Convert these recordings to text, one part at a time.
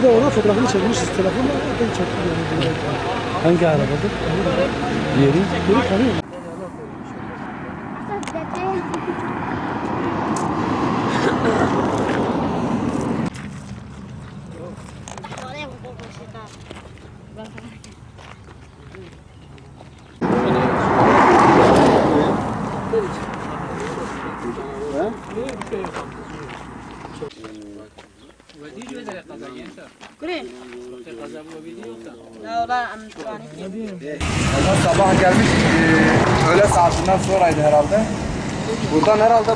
de ona fotoğrafını çekmişiz telefonla. Ben çektim yani. Hangi arabadır? Yeri? Yeri tanıyorum. Sabah gelmiş, öğle saatinden sonraydı herhalde. Buradan herhalde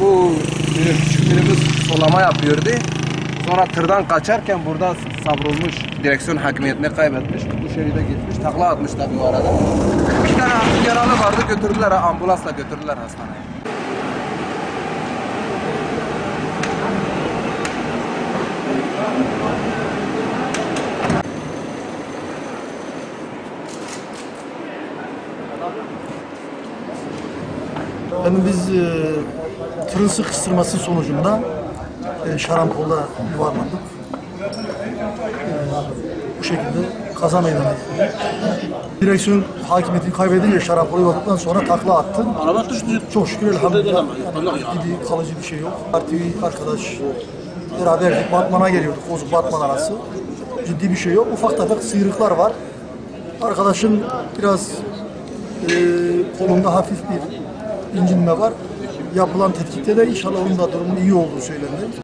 bu küçük minibüs solama yapıyordu. Sonra tırdan kaçarken burada savrulmuş, direksiyon hakimiyetini kaybetmiş. Bu şeride gitmiş, takla atmış tabii o arada. 2 tane yaralı vardı, götürdüler, ambulansla götürdüler hastaneye. Yani biz tırın sıkıştırması sonucunda şarampolda yuvarlandık. Bu şekilde kaza meydana geldi. Direksiyon hakimiyetini kaybedince şarampolu yuvarladıktan sonra takla attı. Araba düştü. Çok şükür elhamdülillah ciddi kalıcı bir şey yok. RTV arkadaş beraber Batman'a geliyorduk. Kozuk Batman arası. Ciddi bir şey yok. Ufak tefek sıyrıklar var. Arkadaşın biraz kolunda hafif bir incinme var. Yapılan tetkikte de inşallah onun da durumunun iyi olduğu söylendi.